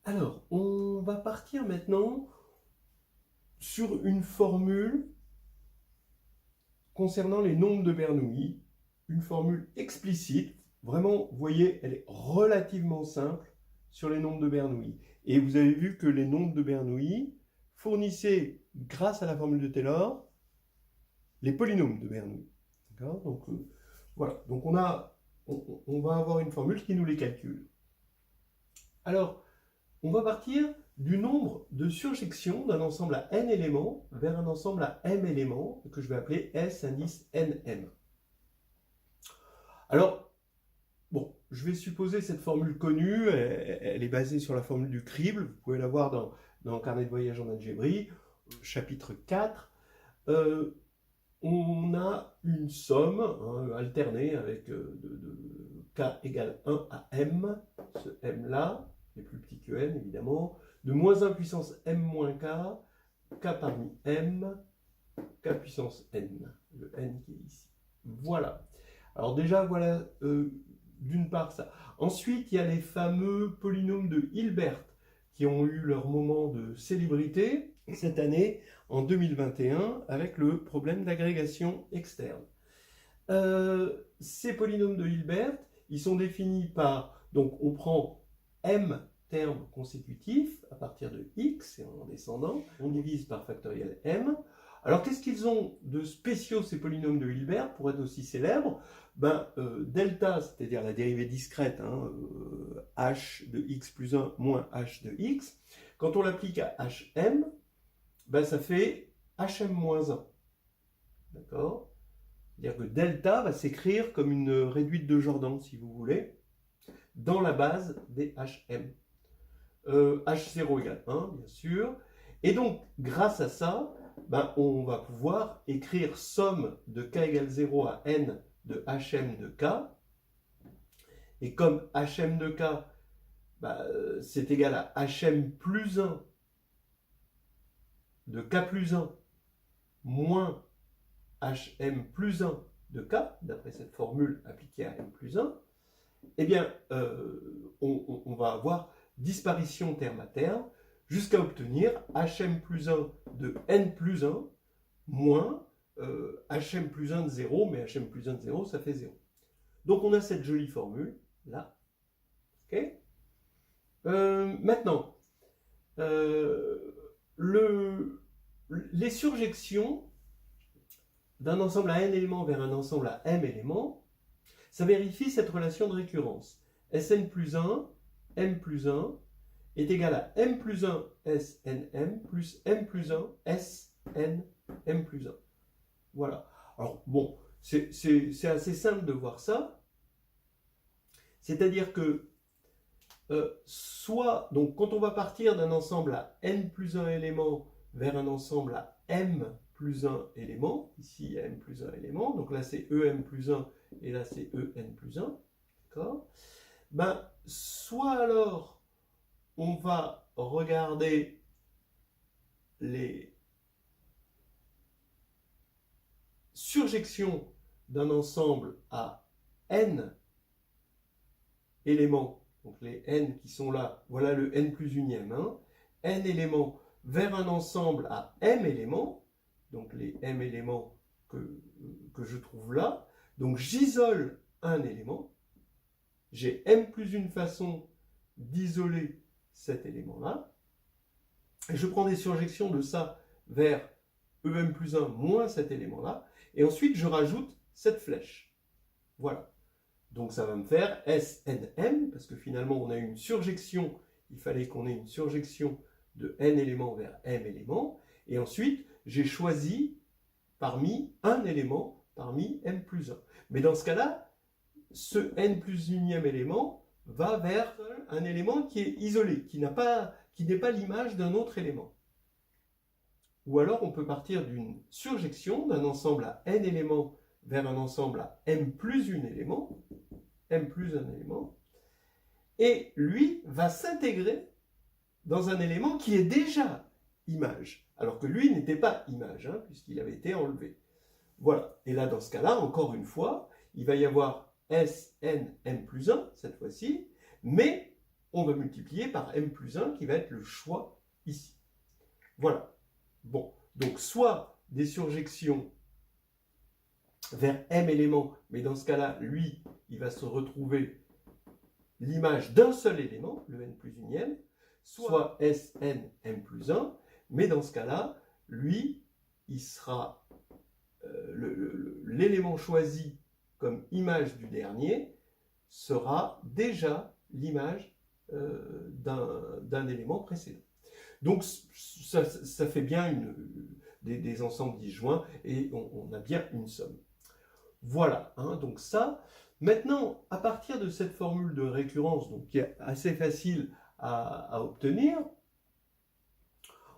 Alors, on va partir maintenant sur une formule concernant les nombres de Bernoulli, une formule explicite. Vraiment, vous voyez, elle est relativement simple sur les nombres de Bernoulli. Et vous avez vu que les nombres de Bernoulli fournissaient, grâce à la formule de Taylor, les polynômes de Bernoulli. D'accord? Donc, voilà. Donc, on va avoir une formule qui nous les calcule. Alors, on va partir du nombre de surjections d'un ensemble à n éléments vers un ensemble à m éléments que je vais appeler S indice nm. Alors, bon, je vais supposer cette formule connue, elle est basée sur la formule du crible, vous pouvez la voir dans le carnet de voyage en algébrie, chapitre 4. On a une somme alternée avec k égale 1 à m, ce m là, est plus petit que n évidemment, de moins 1 puissance m moins k, k parmi m, k puissance n, le n qui est ici. Voilà. Alors déjà, voilà d'une part ça. Ensuite, il y a les fameux polynômes de Hilbert qui ont eu leur moment de célébrité cette année, en 2021, avec le problème d'agrégation externe. Ces polynômes de Hilbert, ils sont définis par, donc on prend m termes consécutifs à partir de x et en descendant, on divise par factoriel m. Alors qu'est-ce qu'ils ont de spéciaux ces polynômes de Hilbert pour être aussi célèbres? Delta, c'est-à-dire la dérivée discrète, h de x plus 1 moins h de x, quand on l'applique à hm, ça fait hm moins 1. D'accord? C'est-à-dire que delta va s'écrire comme une réduite de Jordan, si vous voulez, dans la base des hm. H0 égale 1, bien sûr. Et donc, grâce à ça, on va pouvoir écrire somme de k égale 0 à n de hm de k. Et comme hm de k, c'est égal à hm plus 1 de k plus 1 moins hm plus 1 de k, d'après cette formule appliquée à m plus 1, eh bien, on va avoir disparition terme à terme jusqu'à obtenir hm plus 1 de n plus 1 moins hm plus 1 de 0, mais hm plus 1 de 0, ça fait 0. Donc on a cette jolie formule, là. Okay, maintenant, les surjections d'un ensemble à n éléments vers un ensemble à m éléments, ça vérifie cette relation de récurrence. Sn plus 1, m plus 1 est égal à m plus 1 snm plus m plus 1 sn m plus 1. Voilà. Alors bon, c'est assez simple de voir ça. C'est-à-dire que soit, donc quand on va partir d'un ensemble à n plus 1 éléments vers un ensemble à m plus 1 éléments, ici il y a m plus 1 éléments, donc là c'est em plus 1 et là c'est en plus 1, d'accord? Soit alors on va regarder les surjections d'un ensemble à n éléments, donc les n qui sont là, voilà le n plus unième, n éléments vers un ensemble à m éléments, donc les m éléments que je trouve là. Donc j'isole un élément, j'ai m plus une façon d'isoler cet élément-là, et je prends des surjections de ça vers em plus 1 moins cet élément-là, et ensuite je rajoute cette flèche. Voilà. Donc ça va me faire SNM, parce que finalement on a une surjection, il fallait qu'on ait une surjection de n éléments vers m éléments, et ensuite j'ai choisi parmi un élément, parmi m plus 1. Mais dans ce cas-là, ce n plus unième élément va vers un élément qui est isolé, qui n'est pas l'image d'un autre élément. Ou alors on peut partir d'une surjection d'un ensemble à n éléments vers un ensemble à m plus un élément, et lui va s'intégrer dans un élément qui est déjà image, alors que lui n'était pas image, puisqu'il avait été enlevé. Voilà, et là dans ce cas-là, encore une fois, il va y avoir S, N, M plus 1, cette fois-ci, mais on va multiplier par m plus 1 qui va être le choix ici. Voilà. Bon, donc soit des surjections vers m éléments, mais dans ce cas-là, lui, il va se retrouver l'image d'un seul élément, le n plus unième, soit Sn m plus 1, mais dans ce cas-là, lui, il sera l'élément choisi comme image du dernier sera déjà l'image d'un élément précédent. Donc ça fait bien des ensembles disjoints et on a bien une somme. Voilà, hein, donc ça. Maintenant, à partir de cette formule de récurrence, donc, qui est assez facile à obtenir,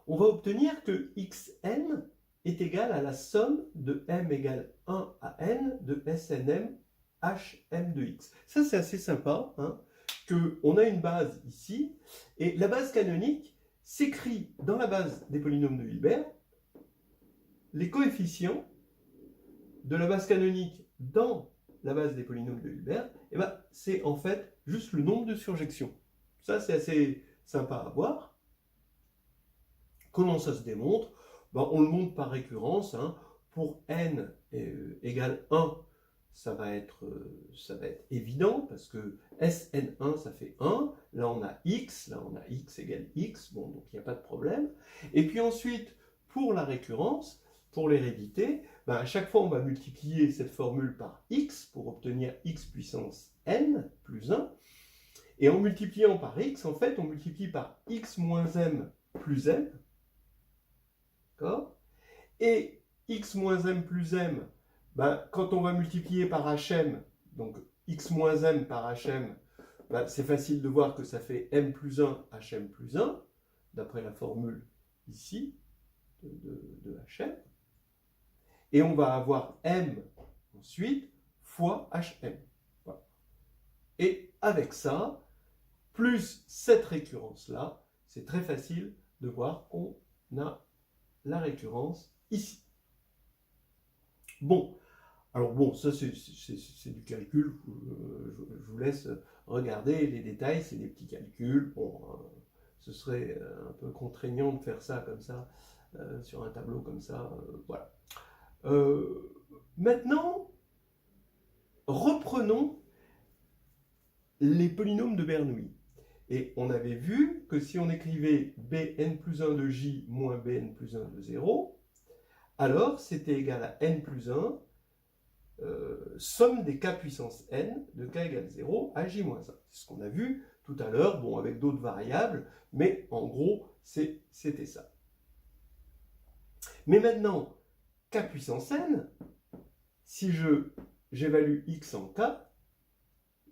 on va obtenir que xn est égal à la somme de m égale 1 à n de snm hm de x. Ça, c'est assez sympa, hein, qu'on a une base ici, et la base canonique s'écrit dans la base des polynômes de Hilbert, les coefficients de la base canonique dans la base des polynômes de Hilbert, et ben, c'est en fait juste le nombre de surjections. Ça, c'est assez sympa à voir. Comment ça se démontre? Ben, on le montre par récurrence. Hein. Pour n égale 1, ça va être évident, parce que Sn1, ça fait 1. Là, on a x égale x. Bon, donc il n'y a pas de problème. Et puis ensuite, pour la récurrence, pour l'hérédité, ben à chaque fois, on va multiplier cette formule par x pour obtenir x puissance n plus 1. Et en multipliant par x, en fait, on multiplie par x moins m plus m. D'accord? Et x moins m plus m, ben, quand on va multiplier par hm, donc x moins m par hm, ben, c'est facile de voir que ça fait m plus 1 hm plus 1, d'après la formule ici de hm. Et on va avoir m ensuite fois hm. Voilà. Et avec ça, plus cette récurrence-là, c'est très facile de voir qu'on a la récurrence ici. Bon, alors bon, ça c'est du calcul, je vous laisse regarder les détails, c'est des petits calculs. Bon, ce serait un peu contraignant de faire ça comme ça, sur un tableau comme ça, voilà. Maintenant, reprenons les polynômes de Bernoulli. Et on avait vu que si on écrivait bn plus 1 de j moins bn plus 1 de 0, alors c'était égal à n plus 1, somme des k puissance n de k égale 0 à j moins 1. C'est ce qu'on a vu tout à l'heure, bon, avec d'autres variables, mais en gros, c'était ça. Mais maintenant, k puissance n, si j'évalue x en k,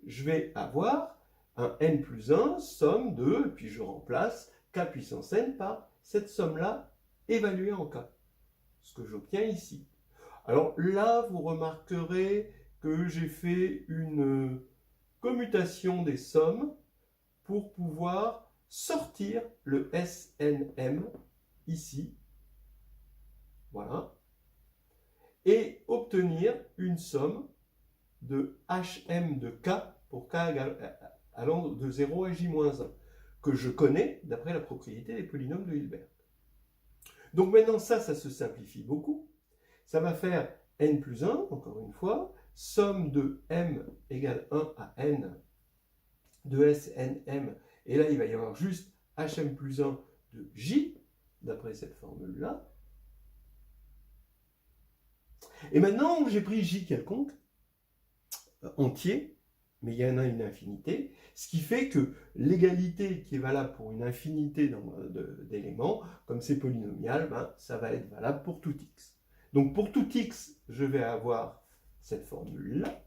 je vais avoir un n plus 1, somme de, et puis je remplace k puissance n par cette somme-là évaluée en k. Ce que j'obtiens ici. Alors là, vous remarquerez que j'ai fait une commutation des sommes pour pouvoir sortir le SNM ici. Voilà. Et obtenir une somme de HM de K pour K allant de 0 à J-1, que je connais d'après la propriété des polynômes de Hilbert. Donc maintenant, ça se simplifie beaucoup. Ça va faire n plus 1, encore une fois, somme de m égale 1 à n de SNM. Et là, il va y avoir juste hm plus 1 de j, d'après cette formule-là. Et maintenant, j'ai pris j quelconque, entier, mais il y en a une infinité, ce qui fait que l'égalité qui est valable pour une infinité d'éléments, comme c'est polynomial, ben, ça va être valable pour tout x. Donc pour tout x, je vais avoir cette formule-là,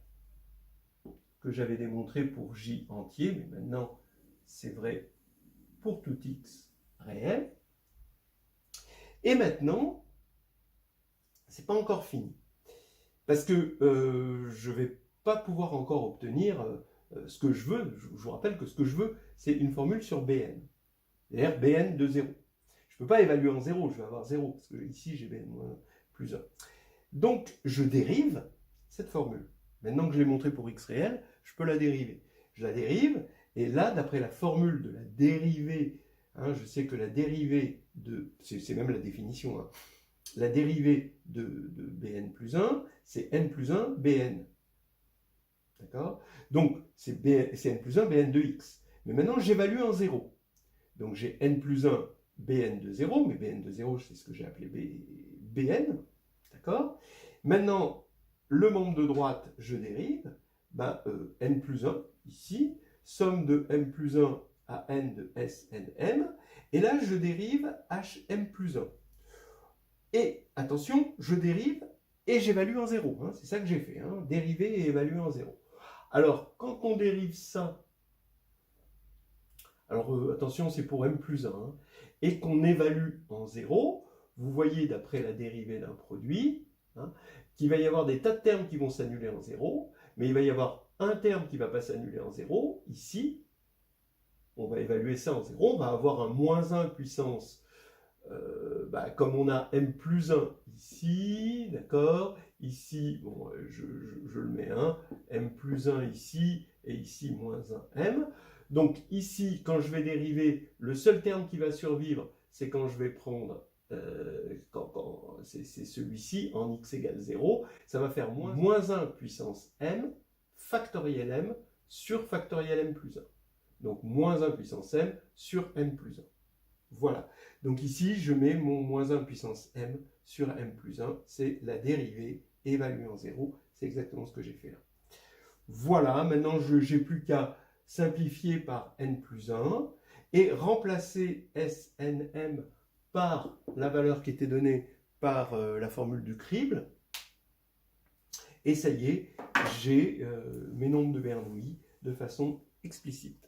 que j'avais démontrée pour j entier, mais maintenant c'est vrai pour tout x réel. Et maintenant, c'est pas encore fini. Parce que je ne vais pas pouvoir encore obtenir ce que je veux. Je vous rappelle que ce que je veux, c'est une formule sur Bn. C'est-à-dire Bn de 0. Je ne peux pas évaluer en 0, je vais avoir 0, parce que ici j'ai Bn moins plus 1. Donc je dérive cette formule. Maintenant que je l'ai montrée pour x réel, je peux la dériver. Je la dérive, Et là, d'après la formule de la dérivée, hein, je sais que la dérivée de, c'est même la définition, hein, la dérivée de Bn plus 1, c'est n plus 1 Bn. D'accord? Donc, c'est n plus 1 Bn de x. Mais maintenant, j'évalue en 0. Donc, j'ai n plus 1 Bn de 0, mais Bn de 0, c'est ce que j'ai appelé Bn. D'accord? Maintenant, le membre de droite, je dérive. Ben, n plus 1, ici, somme de m plus 1 à n de SNM. Et là, je dérive hm plus 1. Et, attention, je dérive et j'évalue en 0. Hein, c'est ça que j'ai fait, hein, dériver et évaluer en 0. Alors, quand on dérive ça, alors attention, c'est pour m plus 1, hein, et qu'on évalue en 0, vous voyez d'après la dérivée d'un produit, hein, qu'il va y avoir des tas de termes qui vont s'annuler en 0, mais il va y avoir un terme qui ne va pas s'annuler en 0, ici, on va évaluer ça en 0, on va avoir un moins 1 puissance, comme on a m plus 1 ici, d'accord, ici, bon, je le mets 1, m plus 1 ici, et ici moins 1 m. Donc ici, quand je vais dériver, le seul terme qui va survivre, c'est quand je vais prendre, c'est celui-ci, en x égale 0, ça va faire moins 1 puissance m, factoriel m, sur factoriel m plus 1. Donc moins 1 puissance m sur m plus 1. Voilà. Donc ici, je mets mon moins 1 puissance m sur m plus 1. C'est la dérivée évaluée en 0. C'est exactement ce que j'ai fait là. Voilà. Maintenant, je n'ai plus qu'à simplifier par n plus 1 et remplacer SNM par la valeur qui était donnée par la formule du crible. Et ça y est, j'ai mes nombres de Bernoulli de façon explicite.